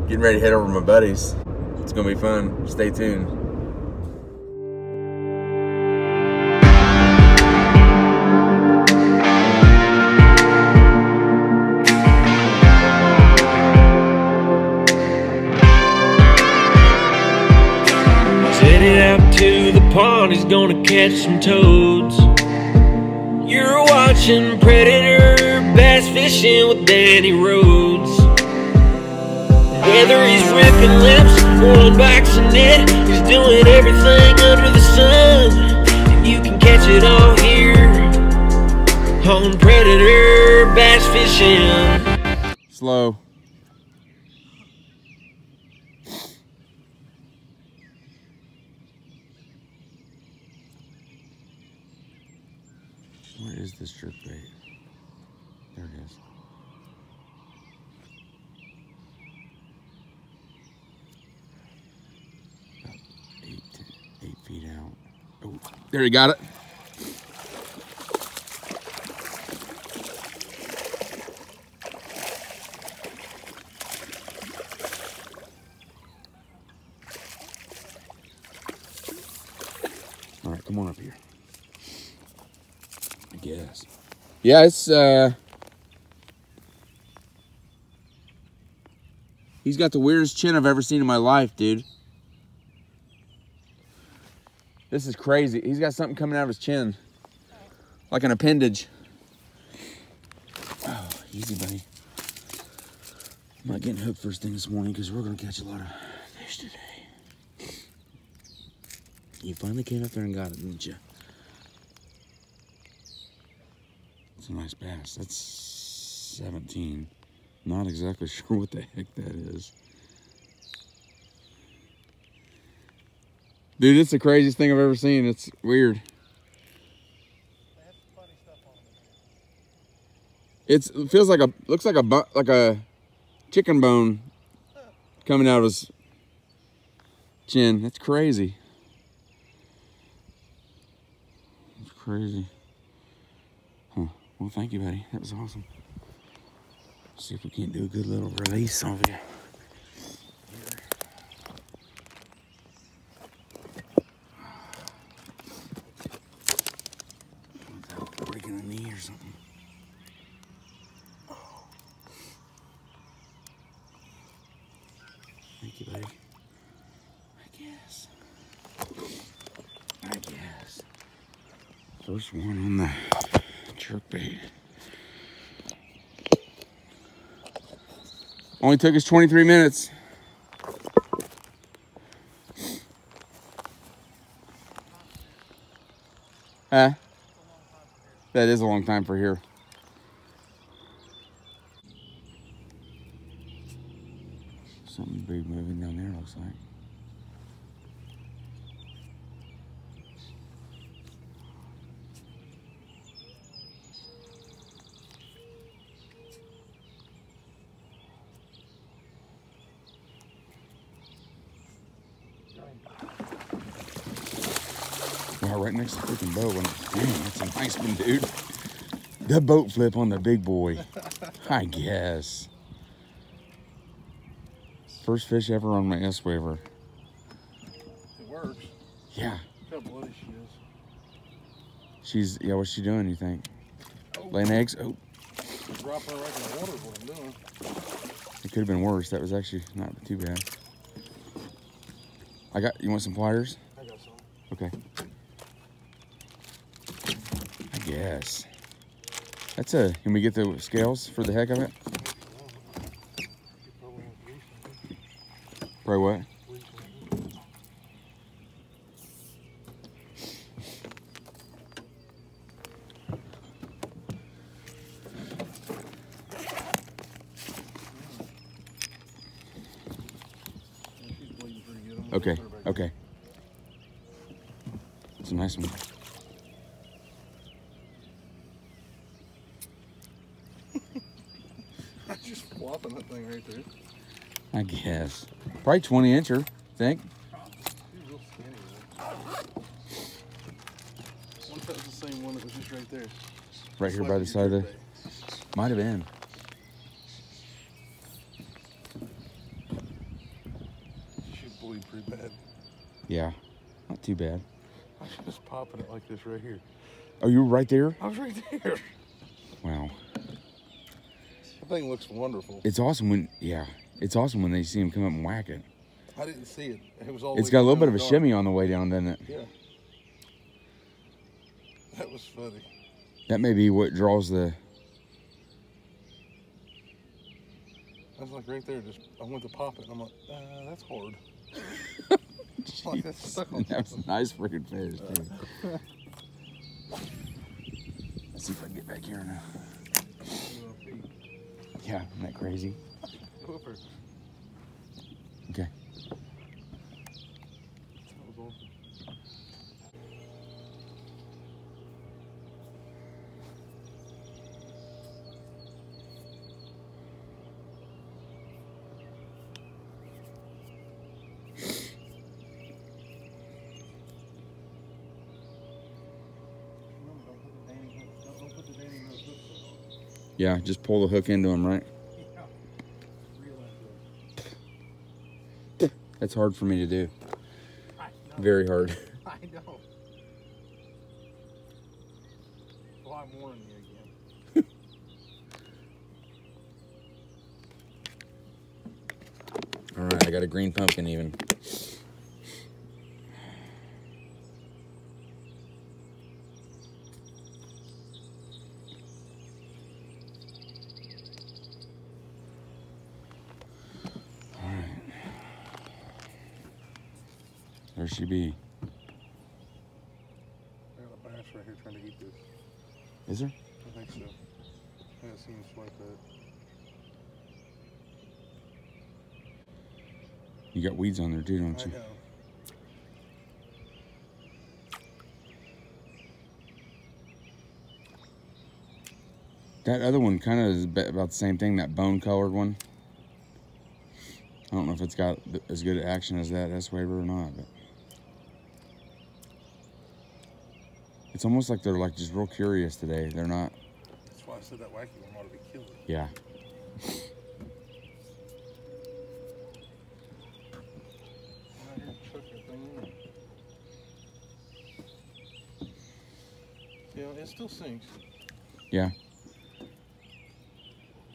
Getting ready to head over to my buddies. It's gonna be fun. Stay tuned. Headed out to the pond, he's gonna catch some toads. You're watching Predator bass fishing with Danny Rhodes. Whether he's ripping lips or unboxing it, he's doing everything under the sun. And you can catch it all here on Predator bass fishing. Slow. Where is this jerk bait? There it is. About 8 feet out. Oh, there, you got it. All right, come on up here. I guess. Yeah, it's he's got the weirdest chin I've ever seen in my life, dude. This is crazy. He's got something coming out of his chin. Like an appendage. Oh, easy, buddy. I'm not getting hooked first thing this morning because we're gonna catch a lot of fish today. You finally came up there and got it, didn't you? It's a nice bass. That's 17. Not exactly sure what the heck that is. Dude, it's the craziest thing I've ever seen. It's weird. It feels like looks like a chicken bone coming out of his chin. That's crazy. It's crazy. Huh. Well, thank you, buddy. That was awesome. Let's see if we can't do a good little release over here. Without breaking a knee or something. Oh. Thank you, buddy. I guess. First one on the jerkbait. Only took us 23 minutes. Huh? That is a long time for here. Something big moving down there, looks like. Wow, right next to the freaking boat. Damn, that's a nice one, dude. The boat flip on the big boy. I guess. First fish ever on my S waiver. It works. Yeah. Look how bloody she is. She's, yeah, what's she doing, you think? Oh. Laying eggs? Oh. Drop her right in the water is what I'm doing. It could have been worse. That was actually not too bad. You want some pliers? I got some. Okay. I guess. Can we get the scales for the heck of it? Probably what? Okay, okay. It's a nice one. Just flopping that thing right there. I guess. Probably 20-incher, I think. She's real skinny, though. What if that was the same one that was just right there? Right here by the side of the... Might have been. tumbleweed pretty bad. Yeah, not too bad. I was just popping it like this right here. Oh, you were right there? I was right there. Wow. The thing looks wonderful. It's awesome when, yeah, it's awesome when they see him come up and whack it. I didn't see it. It was all. It's got a little bit of a shimmy on the way down, doesn't it? Yeah. That was funny. That may be what draws the. I was like right there. Just I went to pop it, and I'm like, that's hard. Like that's stuck on. That was a nice freaking fish, too. Let's see if I can get back here now. Yeah, isn't that crazy? Hoover. Okay. That was awesome. Yeah, just pull the hook into him, right? That's hard for me to do. Very hard. I know. Well, I'm warning you again. All right, I got a green pumpkin even. There she be. I got a bass right here trying to eat this. Is there? I think so. I haven't seen him swipe that. You got weeds on there too, don't I you? know. That other one kind of is about the same thing, that bone colored one. I don't know if it's got as good action as that S-Waver or not, but it's almost like they're like just real curious today. They're not. That's why I said that Whacky Worm ought to be killed. Yeah. Yeah, it still sinks. Yeah.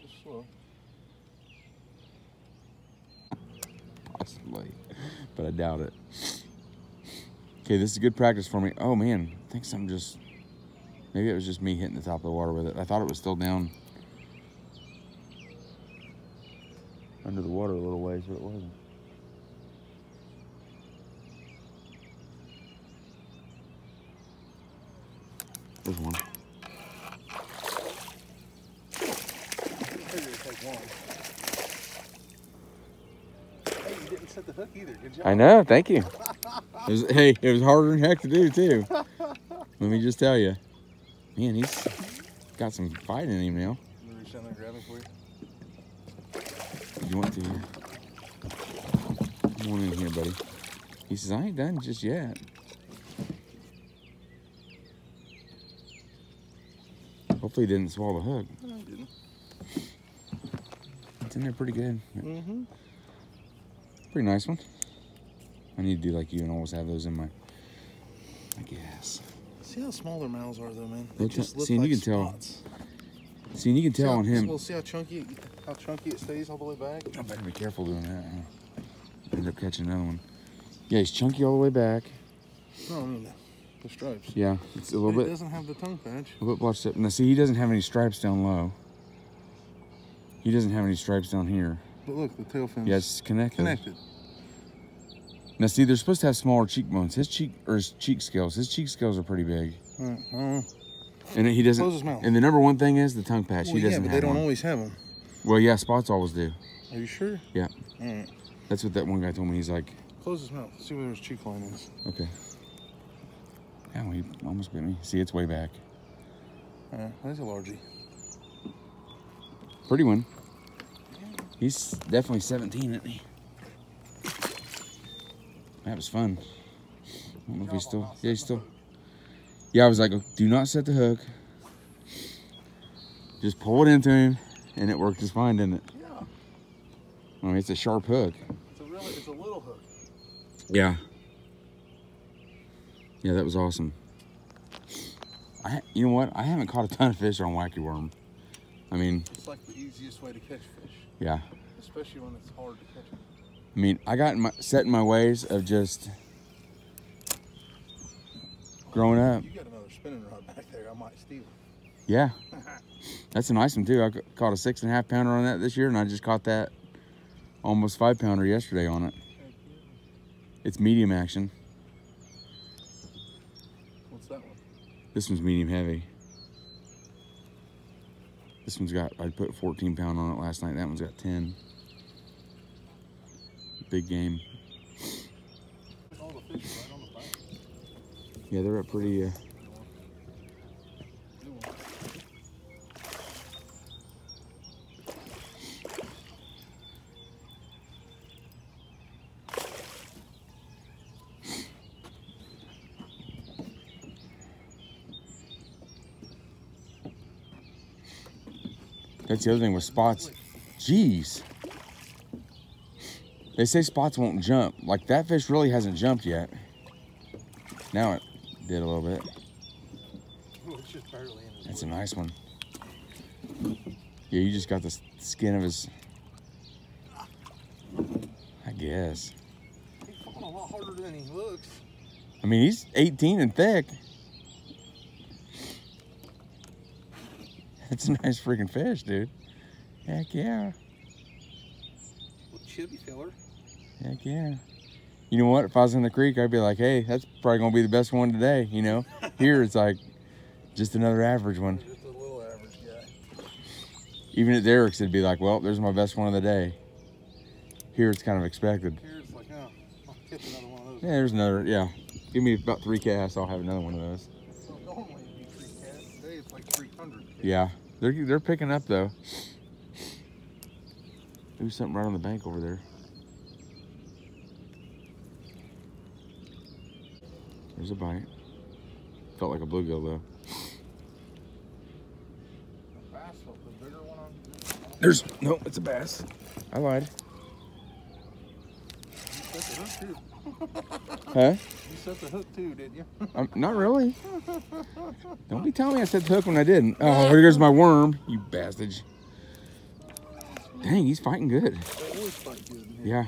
Just slow. Possibly, but I doubt it. Okay, this is good practice for me. Oh man, I think something just, maybe it was just me hitting the top of the water with it. I thought it was still down under the water a little ways, but it wasn't. There's one. Hey, you didn't set the hook either. Good job. I know, thank you. Hey, it was harder than heck to do too. Let me just tell you. Man, he's got some fight in him now. You reach down there and grab him for you? You want to here? Come on in here, buddy. He says, I ain't done just yet. Hopefully he didn't swallow the hook. No, I didn't. It's in there pretty good. Mm-hmm. Pretty nice one. I need to do like you and always have those in my, I guess. See how small their mouths are, though, man. They They just look see, and like you can spots. See, and you can tell on him. Well, see how chunky it stays all the way back? I better be careful doing that. Huh? End up catching another one. Yeah, he's chunky all the way back. No, I mean the stripes. Yeah, it's a little bit. It doesn't have the tongue patch. A little bit blotched up. Now, see, he doesn't have any stripes down low. He doesn't have any stripes down here. But look, the tail fins. Yeah, it's connected. Connected. Now, see, they're supposed to have smaller cheekbones. His cheek scales. His cheek scales are pretty big. And he doesn't. Close his mouth. And the number one thing is the tongue patch. Well, He doesn't yeah, but have they don't one. always have them. Well, yeah, spots always do. Are you sure? Yeah. All right. That's what that one guy told me. He's like, Close his mouth. See where his cheek line is. okay. Yeah, he almost bit me. See, it's way back. There's a largie. Pretty one. He's definitely 17, isn't he? That was fun. I don't know if he's still. Yeah, he's still. Yeah, I was like, do not set the hook. Just pull it into him, and it worked just fine, didn't it? Yeah. I mean, it's a sharp hook. It's a little hook. Yeah. Yeah, that was awesome. You know what? I haven't caught a ton of fish on Wacky Worm. I mean, it's like the easiest way to catch fish. Yeah. Especially when it's hard to catch them. I mean, I got set in my ways of just growing up. You got another spinning rod back there. I might steal it. Yeah. That's a nice one too. I caught a 6.5 pounder on that this year, and I just caught that almost 5 pounder yesterday on it. It's medium action. What's that one? This one's medium heavy. This one's got, I put 14 pound on it last night. That one's got 10. Big game. All the fish right on the bank. Yeah, they're up pretty, That's the other thing with spots. Jeez. They say spots won't jump. Like, that fish really hasn't jumped yet. Now it did a little bit. It's just barely in his That's a nice one. Yeah, you just got the skin of his... I guess. He's falling a lot harder than he looks. I mean, he's 18 and thick. That's a nice freaking fish, dude. Heck yeah. Little chubby filler. Heck yeah. You know what? If I was in the creek, I'd be like, hey, that's probably going to be the best one today, you know? Here, it's like just another average one. Just a little average guy. Even at Derek's, it'd be like, well, there's my best one of the day. Here, it's kind of expected. Here, it's like, oh, I'll catch another one of those. Yeah, there's another, yeah. Give me about 3 casts, I'll have another one of those. Well, normally it'd be 3 casts. Today it's like 300. Yeah, they're picking up, though. There's something right on the bank over there. There's a bite. Felt like a bluegill, though. A bass, the bigger one on... No, it's a bass. I lied. You set the hook too. Huh? You set the hook too, didn't you? Not really. Don't be telling me I set the hook when I didn't. Oh, here goes my worm, you bastard. Dang, he's fighting good. They always fight good in here. Yeah.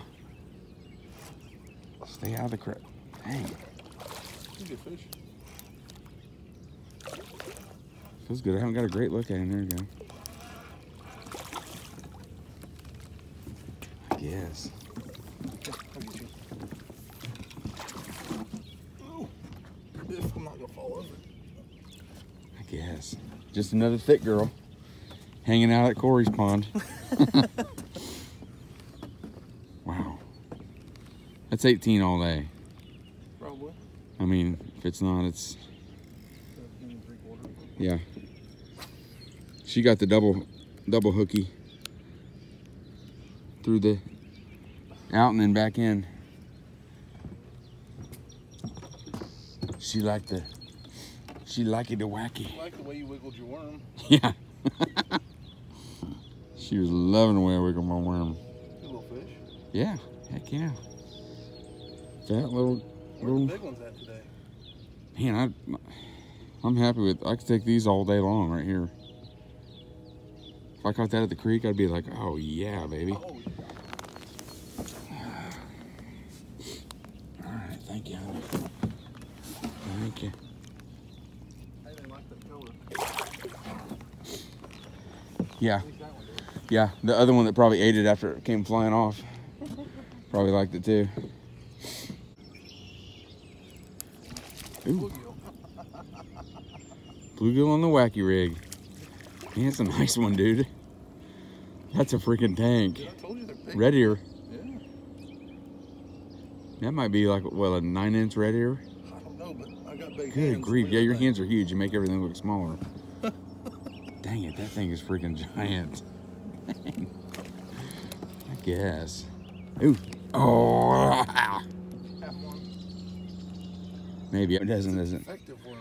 Stay out of the crap. Dang. He's a fish. Feels good. I haven't got a great look at him. There you go. I guess. I'll get you. Oh, if I'm not gonna fall over. I guess. Just another thick girl hanging out at Corey's pond. Wow. That's 18 all day. Probably. I mean, if it's not, it's... 17 3/4. Yeah. She got the double hooky through the out and then back in. She liked it the wacky. I like the way you wiggled your worm. Yeah. She was loving the way I wiggled my worm. Good little fish. Yeah, heck yeah. That little Where the big ones at today? man, I'm happy with. I could take these all day long right here. If I caught that at the creek, I'd be like, oh yeah, baby. Oh, All right, thank you, honey. Thank you. I didn't like that color. Yeah, At least that one did. yeah. The other one that probably ate it after it came flying off probably liked it too. Ooh, bluegill on the wacky rig. Man, it's a nice one, dude. That's a freaking tank. I told you they're big. Red ear. Yeah. That might be like, well, a 9-inch red ear. I don't know, but I got big hands. Good grief. Look Yeah, at your that. hands are huge. You make everything look smaller. Dang it, that thing is freaking giant. I guess. Ooh. Oh. Have one. Maybe it doesn't, does it? Effective worm.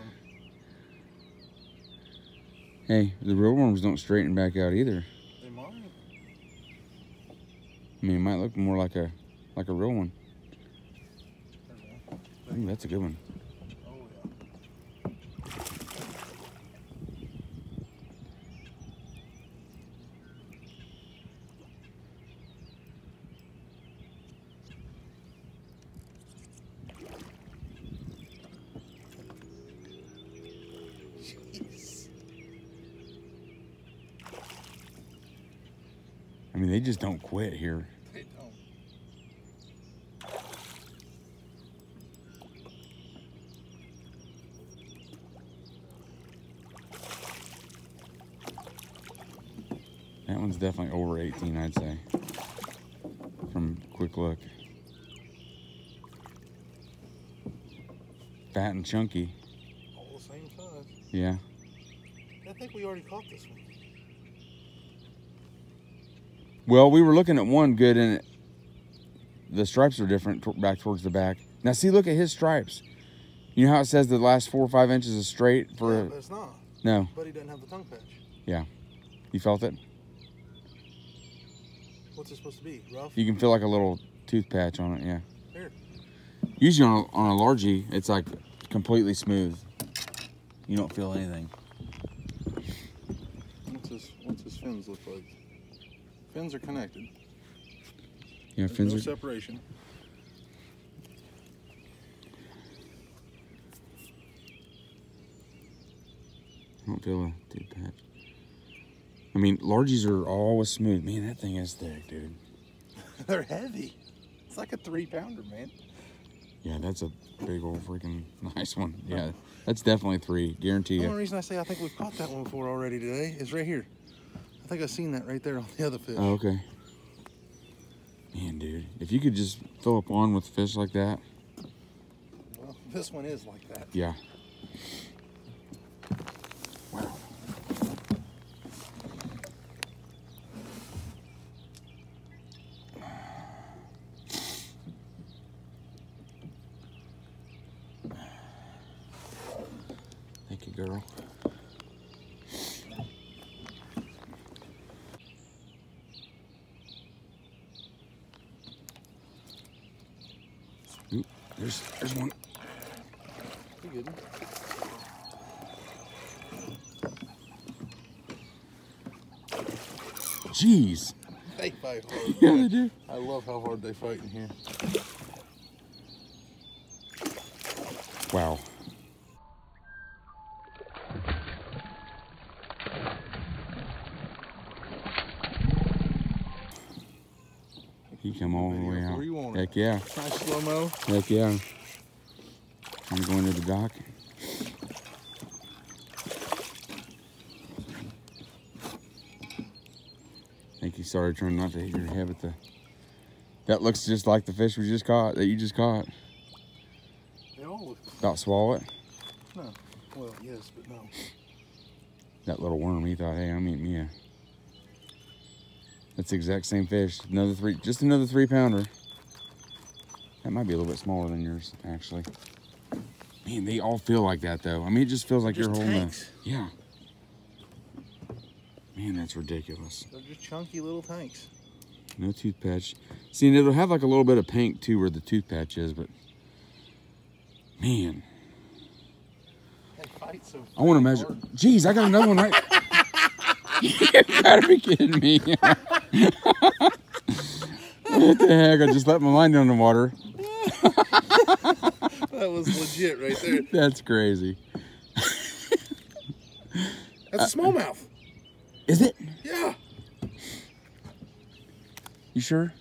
Hey, the real worms don't straighten back out either. They might. I mean, it might look more like a real one. Ooh, that's a good one. Oh, yeah. Jeez. I mean, they just don't quit here. They don't. That one's definitely over 18, I'd say, from quick look. Fat and chunky. All the same size. Yeah. I think we already caught this one. Well, we were looking at one good, and the stripes are different back towards the back. Now, see, look at his stripes. You know how it says the last 4 or 5 inches is straight for? Yeah, but it's not. No. But he doesn't have the tongue patch. Yeah. You felt it? What's it supposed to be? Rough? You can feel like a little tooth patch on it. Yeah. Here. Usually on a largie, it's like completely smooth. You don't feel anything. What's his fins look like? Fins are connected. Yeah, There's fins no are separation. I don't feel a tooth patch. I mean, largies are always smooth. Man, that thing is thick, dude. They're heavy. It's like a 3-pounder, man. Yeah, that's a big old freaking nice one. Yeah, that's definitely 3, guarantee The you. only reason I say I think we've caught that one before already today is right here. I think I've seen that right there on the other fish. Oh, okay. Man, dude, if you could just fill up on with fish like that. Well, this one is like that. Yeah. Wow. Thank you, girl. Ooh, there's one. You good? Jeez. They fight hard. Yeah, they do. I love how hard they fight in here. Wow. He come all the way out. Where you want it? Heck yeah. Nice slow-mo. Heck yeah. I'm going to the dock. I think he started trying not to hit your head with the... That looks just like the fish we just caught, that you just caught. They all look... About swallow it. No. Well, yes, but no. That little worm, he thought, hey, I'm eating me a... That's the exact same fish. Another 3, just another 3-pounder. That might be a little bit smaller than yours, actually. Man, they all feel like that, though. I mean, it just feels like you're holding tanks. a... Yeah. Man, that's ridiculous. They're just chunky little tanks. No tooth patch. See, and it'll have like a little bit of pink, too, where the tooth patch is, but... Man. They fight so I want to measure... Jeez, I got another one right... You gotta be kidding me. What the heck? I just let my line down the water. That was legit right there. That's crazy. That's a smallmouth. Is it? Yeah. You sure?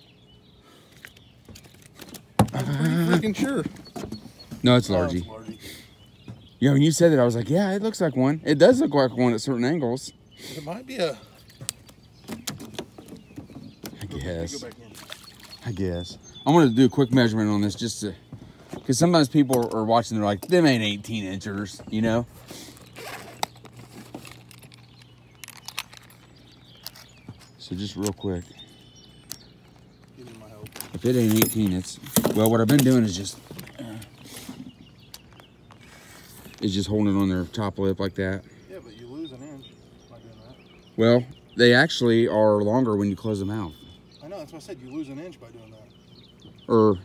I'm pretty freaking sure. No, it's Oh, largie. it's largie. Yeah, when you said that, I was like, yeah, it looks like one. It does look like one at certain angles. It might be a... I guess. Go back in. I guess. I'm going to do a quick measurement on this just to... Because sometimes people are watching, they're like, them ain't 18 inchers, you know? So just real quick. Give me my help. If it ain't 18, it's... Well, what I've been doing is just holding it on their top lip like that. Yeah, but you lose an inch by doing that. Well, they actually are longer when you close the mouth. I know, that's what I said. You lose an inch by doing that. Or,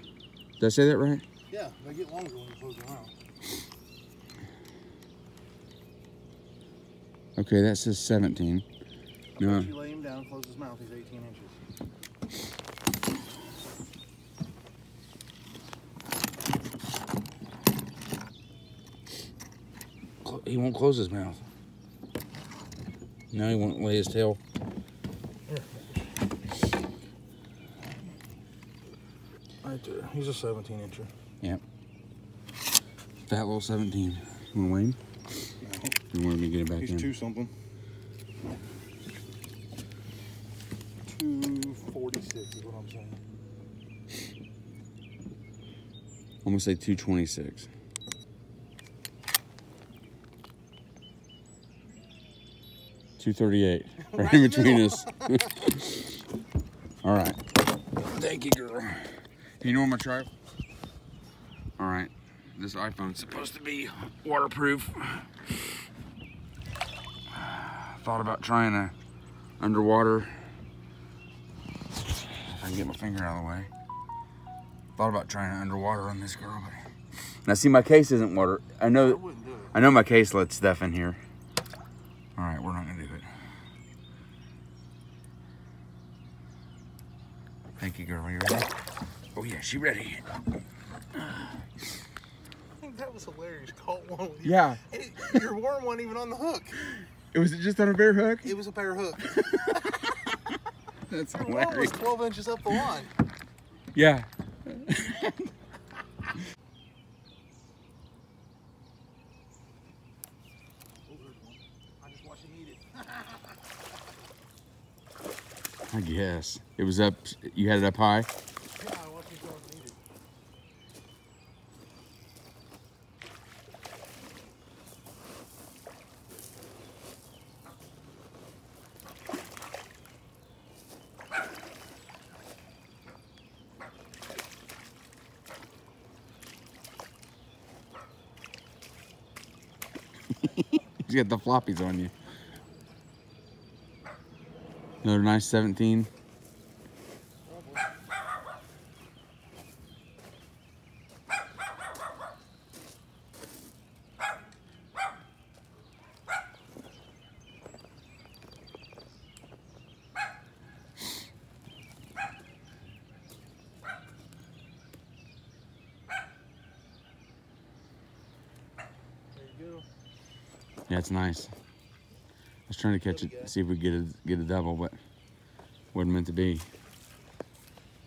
did I say that right? Yeah, they get longer when you close their mouth. Okay, that says 17. No. If you lay him down, close his mouth, he's 18 inches. He won't close his mouth. No, he won't lay his tail. Right there. He's a 17 incher. Yep. Fat little 17. You want to weigh him? No. You want me to get it back He's in? 2 something. 246 is what I'm saying. I'm going to say 226. $238. Right in between us. All right. Thank you, girl. Do you know what I'm gonna try? All right. This iPhone's supposed to be waterproof. Thought about trying a underwater. If I can get my finger out of the way. Thought about trying underwater on this girl, but now see, my case isn't water. I know my case lets stuff in here. All right, we're not gonna do it. Thank you, girl. Are you ready? Oh yeah, she ready. That was hilarious. Caught one with Yeah. Your worm wasn't even on the hook. It was just on a bare hook? It was a bare hook. That's Your worm was 12 inches up the line. Yeah. I guess. It was up, you had it up high? Yeah, I watched you go and eat it. You got the floppies on you. Another nice 17. There you go. Yeah, it's nice. I was trying to catch it, see if we get a double, but wasn't meant to be.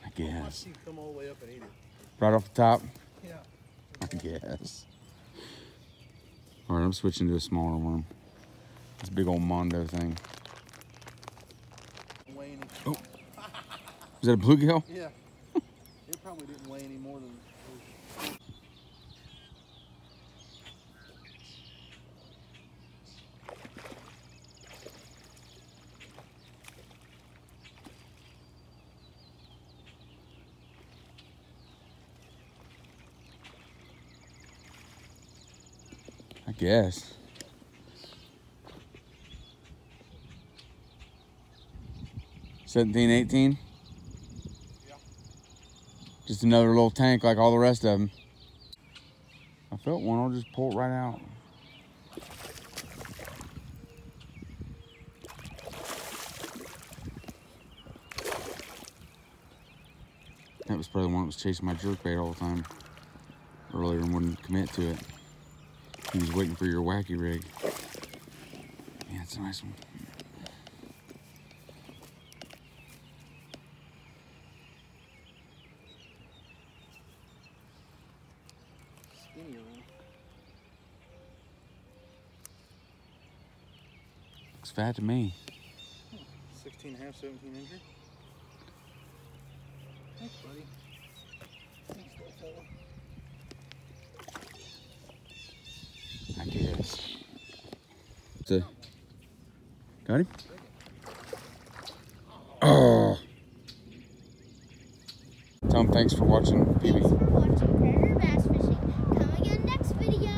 I guess. Come all the way up and eat it. Right off the top? Yeah. I guess. All right, I'm switching to a smaller worm. This big old Mondo thing. Oh, was that a bluegill? Yeah. It probably didn't weigh any more than. I guess. $17, $18? Yeah. Just another little tank like all the rest of them. I felt one, I'll just pull it right out. That was probably the one that was chasing my jerkbait all the time earlier and wouldn't commit to it. He was waiting for your wacky rig. Yeah, it's a nice one. Skinnier one. Looks fat to me. 16 and a half, 17 incher. Thanks, buddy. Thanks, little fella. I guess. Got him? Oh. Tell him thanks for watching, PB. Thanks for watching Predator Bass Fishing. Come again next video.